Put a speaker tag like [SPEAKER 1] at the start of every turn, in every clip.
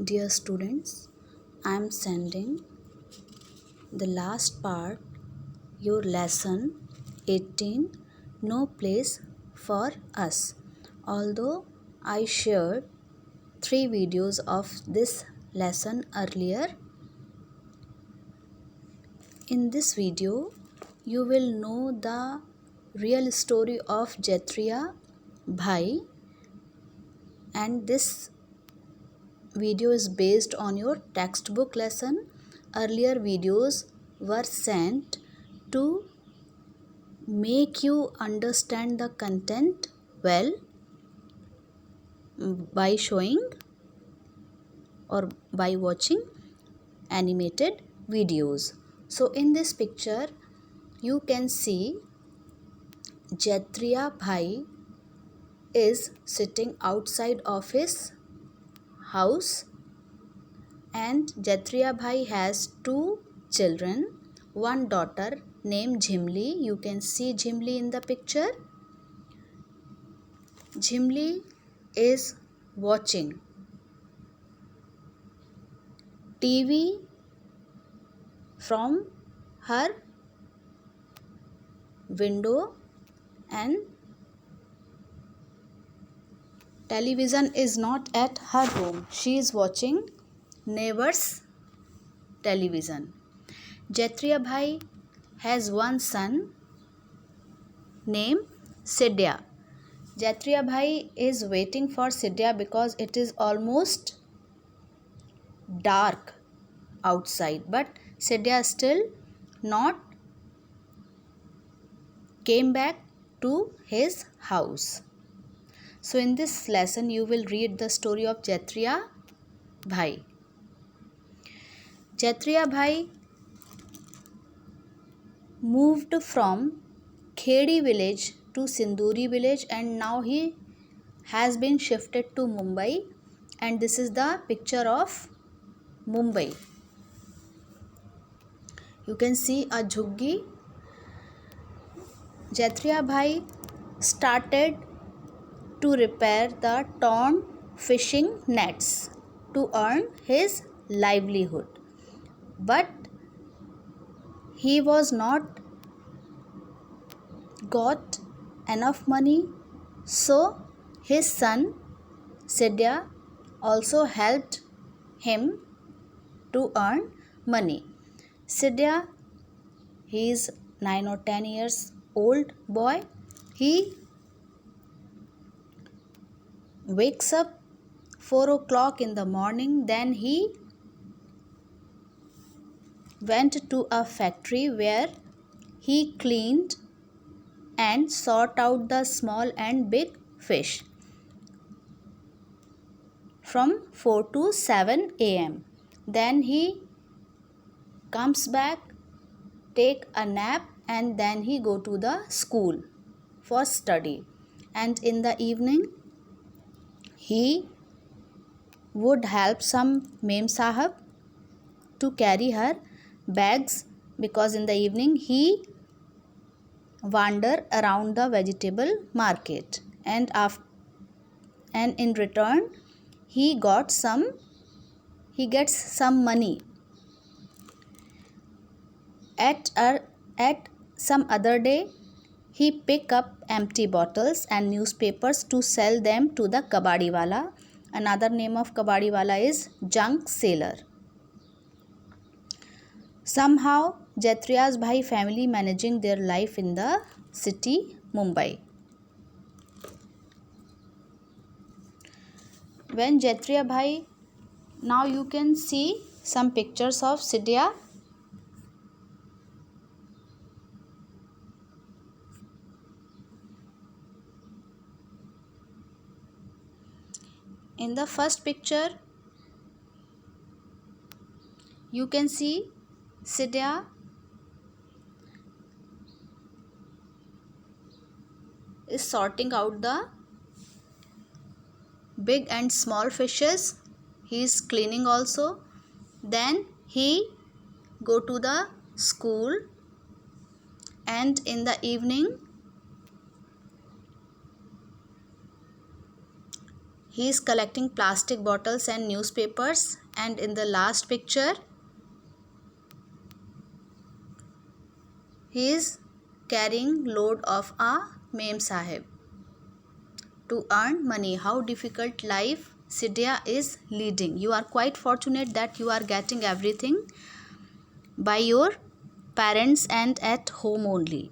[SPEAKER 1] Dear students, I am sending the last part, your lesson 18, No Place for Us. Although I shared 3 videos of this lesson earlier, in this video you will know the real story of Jethria Bhai, and this video is based on your textbook lesson. Earlier videos were sent to make you understand the content well by showing or by watching animated videos. So in this picture you can see Jethria Bhai is sitting outside of his house, and Jethria Bhai has 2 children, one daughter named Jhimli. You can see Jhimli in the picture. Jhimli is watching TV from her window, and television is not at her room. She is watching neighbor's television. Jethria Bhai has one son named Sidya. Jethria Bhai is waiting for Sidya because it is almost dark outside, but Sidya still not came back to his house. So in this lesson you will read the story of Jethria Bhai. Jethria Bhai moved from Khedi village to Sinduri village, and now he has been shifted to Mumbai, and this is the picture of Mumbai. You can see a jhuggi. Jethria Bhai started to repair the torn fishing nets to earn his livelihood, but he was not got enough money, so his son Sidya also helped him to earn money. Sidya, he is 9 or 10 years old boy. He wakes up 4 o'clock in the morning. Then he went to a factory where he cleaned and sort out the small and big fish from 4 to 7 a.m. Then he comes back, take a nap, and then he go to the school for study. And in the evening he would help some Mem Sahab to carry her bags, because in the evening he wander around the vegetable market, and in return he gets some money. At some other day he pick up empty bottles and newspapers to sell them to the kabadiwala. Another name of kabadiwala is junk seller. Somehow Jethria Bhai family managing their life in the city Mumbai. When Jethria Bhai, now you can see some pictures of Sidya. In the first picture you can see Sidya is sorting out the big and small fishes. He is cleaning also. Then he go to the school, and in the evening he is collecting plastic bottles and newspapers, and in the last picture he is carrying load of a mem sahib to earn money. How difficult life Sidya is leading. You are quite fortunate that you are getting everything by your parents and at home only.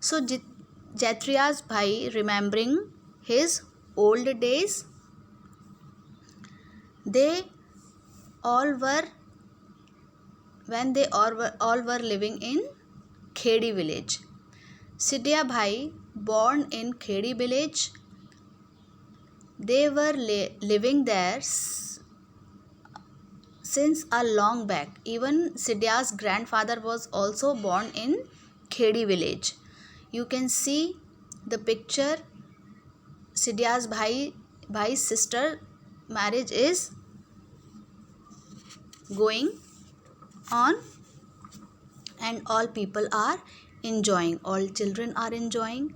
[SPEAKER 1] So Jaitriya's bhai, remembering his old days, they all were when they all were living in Khedi village. Sidya bhai, born in Khedi village, they were living there since a long back. Even Sidya's grandfather was also born in Khedi village. You can see the picture. Sidya's bhai's sister marriage is going on, and all people are enjoying, all children are enjoying.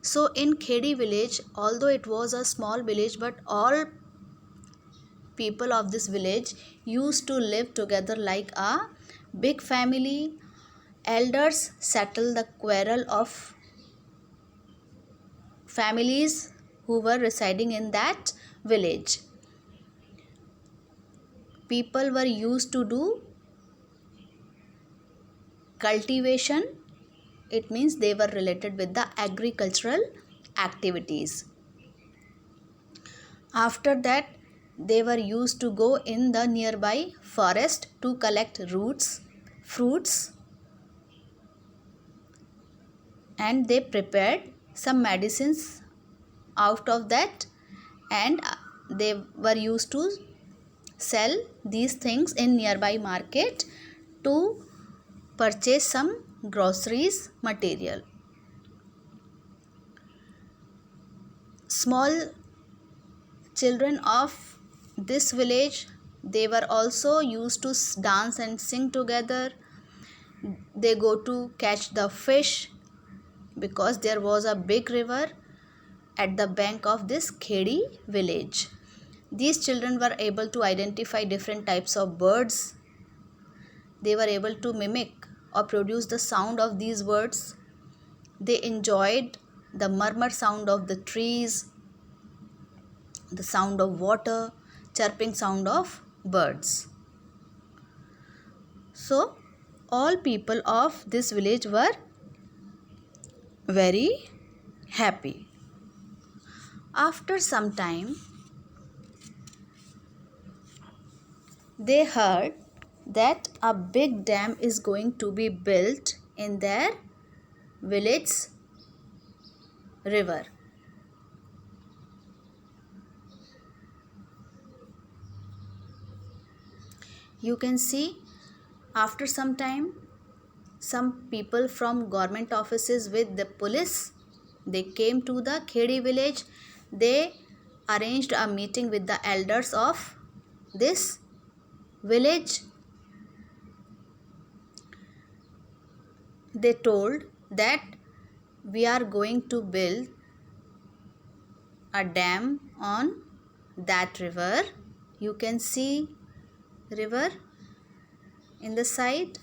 [SPEAKER 1] So in Khedi village, although it was a small village, but all people of this village used to live together like a big family. Elders settle the quarrel of families who were residing in that village. People were used to do cultivation. It means they were related with the agricultural activities. After that, they were used to go in the nearby forest to collect roots, fruits, and they prepared some medicines out of that, and they were used to sell these things in nearby market to purchase some groceries material. Small children of this village, they were also used to dance and sing together. They go to catch the fish because there was a big river at the bank of this Khedi village. These children were able to identify different types of birds. They were able to mimic or produce the sound of these birds. They enjoyed the murmur sound of the trees, the sound of water, chirping sound of birds. So all people of this village were very happy. After some time, they heard that a big dam is going to be built in their village's river. You can see, after some time, some people from government offices with the police, they came to the Khedi village. They arranged a meeting with the elders of this village. They told that we are going to build a dam on that river. You can see river in the side.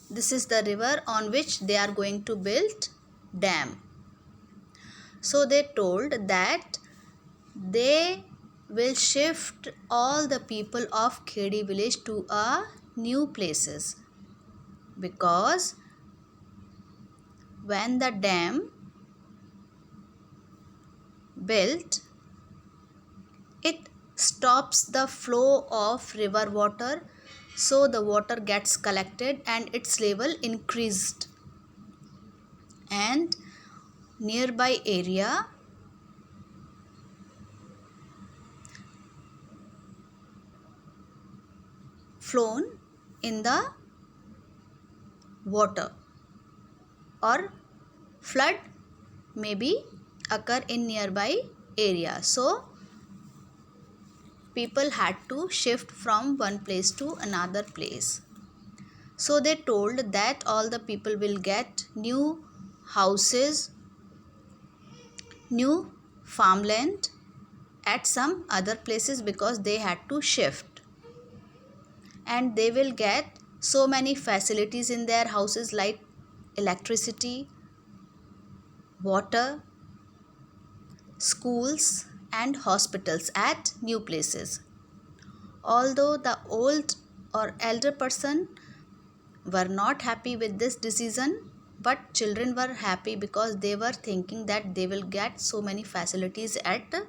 [SPEAKER 1] This is the river on which they are going to build dam. So they told that they will shift all the people of Khedi village to a new places, because when the dam built, it stops the flow of river water, so the water gets collected and its level increased, and nearby area flown in the water, or flood maybe occur in nearby area. So people had to shift from one place to another place. So they told that all the people will get new houses, new farmland at some other places because they had to shift. And they will get so many facilities in their houses like electricity, water, schools and hospitals at new places. Although the old or elder person were not happy with this decision, but children were happy because they were thinking that they will get so many facilities at a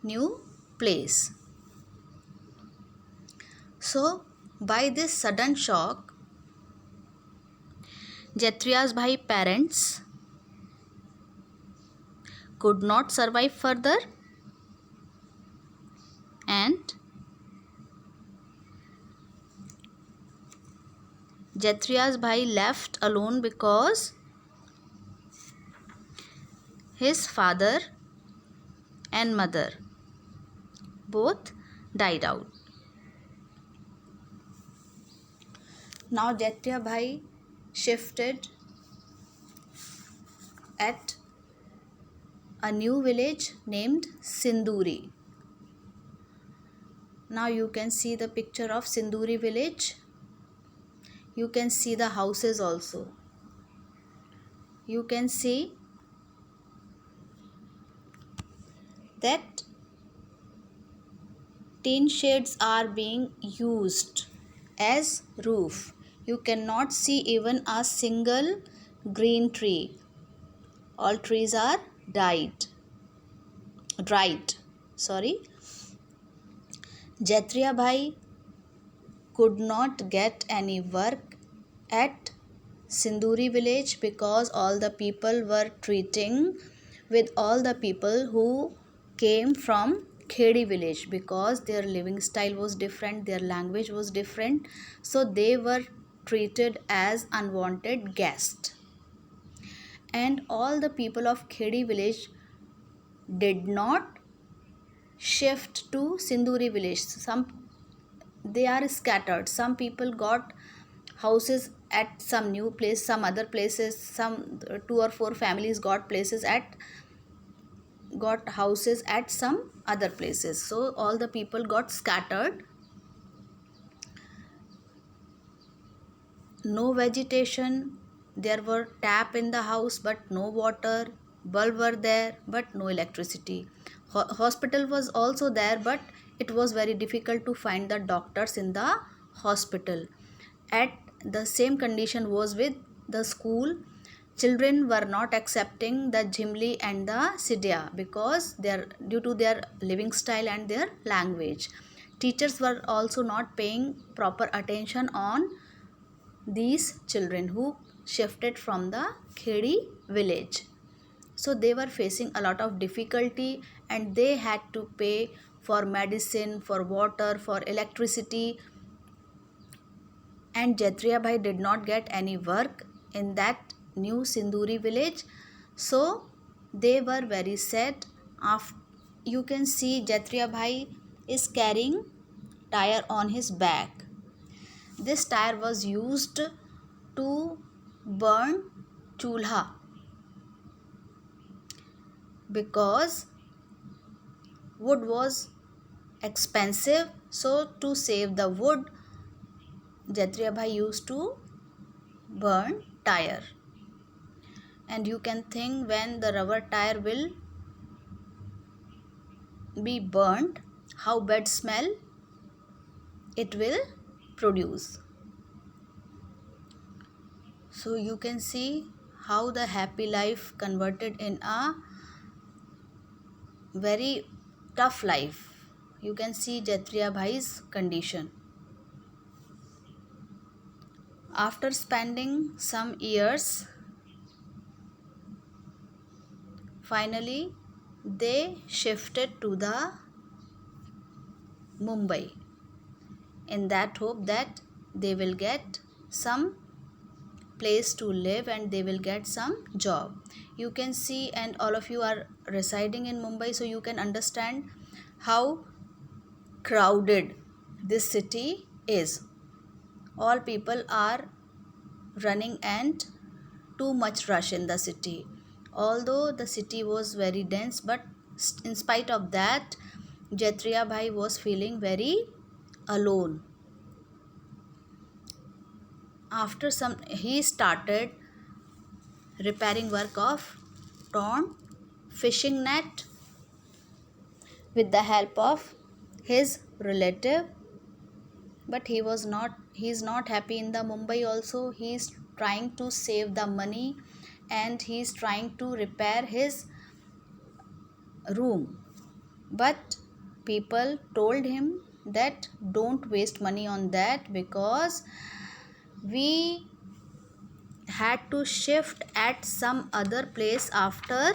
[SPEAKER 1] new place. So by this sudden shock, Jaitriya's bhai parents could not survive further, and Jaitriya's bhai left alone because his father and mother both died out. Now Jaitriya bhai shifted at a new village named Sinduri. Now you can see the picture of Sinduri village. You can see the houses also. You can see that tin sheds are being used as roof. You cannot see even a single green tree. All trees are dried. Jaitriya bhai could not get any work at Sinduri village because all the people were treating with all the people who came from Khedi village, because their living style was different, their language was different, so they were treated as unwanted guests. And all the people of Khedi village did not shift to Sinduri village. They are scattered. Some people got houses at some new place, some other places, some 2 or 4 families got houses at some other places. So all the people got scattered. No vegetation. There were tap in the house but no water. Bulb were there but no electricity. Hospital was also there, but it was very difficult to find the doctors in the hospital. At the same condition was with the school. Children were not accepting the Jhimli and the Sidya because due to their living style and their language. Teachers were also not paying proper attention on these children who shifted from the Khedi village. So they were facing a lot of difficulty and they had to pay for medicine, for water, for electricity. And Jaitriya bhai did not get any work in that new Sinduri village. So they were very sad. You can see Jaitriya bhai is carrying tire on his back. This tire was used to burn chulha because wood was expensive. So to save the wood, Jaitriya bhai used to burn tire. And you can think when the rubber tire will be burnt, how bad smell it will produce. So you can see how the happy life converted in a very tough life. You can see Jaitriya bhai's condition. After spending some years, finally they shifted to the Mumbai in that hope that they will get some place to live and they will get some job. You can see, and all of you are residing in Mumbai, so you can understand how crowded this city is. All people are running and too much rush in the city. Although the city was very dense, but in spite of that, Jaitriya Bhai was feeling very alone. After some, he started repairing work of torn fishing net with the help of his relative. But he is not happy in the Mumbai also. He is trying to save the money and he is trying to repair his room. But people told him that don't waste money on that, because we had to shift at some other place after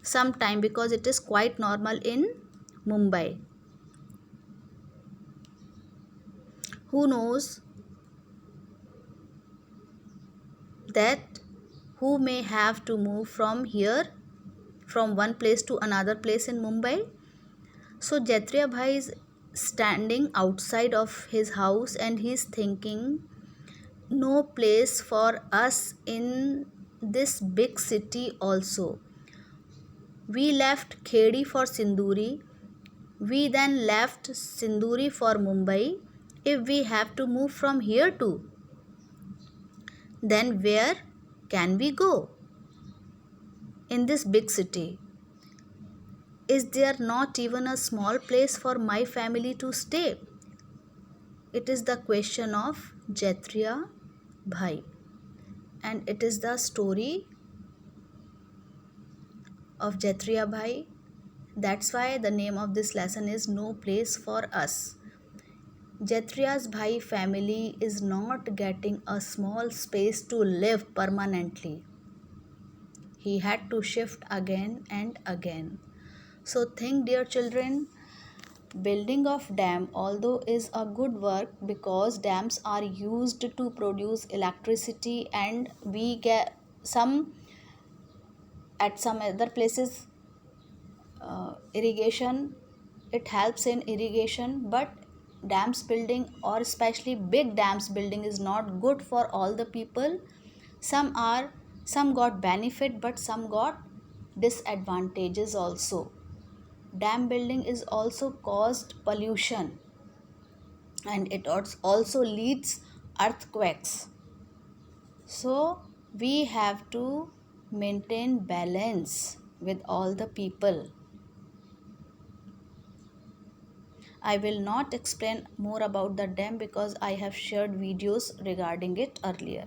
[SPEAKER 1] some time, because it is quite normal in Mumbai. Who knows that who may have to move from here, from one place to another place in Mumbai. So Jaitriya Bhai is standing outside of his house and he is thinking, no place for us in this big city also. We left Khedi for Sinduri. We then left Sinduri for Mumbai. If we have to move from here too, then where can we go in this big city? Is there not even a small place for my family to stay? It is the question of Jaitriya Bhai, and it is the story of Jaitriya Bhai. That's why the name of this lesson is No Place for Us. Jaitriya's Bhai family is not getting a small space to live permanently. He had to shift again and again. So think, dear children, building of dam although is a good work, because dams are used to produce electricity, and we get some at some other places irrigation, it helps in irrigation. But dams building, or especially big dams building, is not good for all the people. Some got benefit, but some got disadvantages also. Dam building is also caused pollution, and it also leads earthquakes. So we have to maintain balance with all the people. I will not explain more about the dam because I have shared videos regarding it earlier.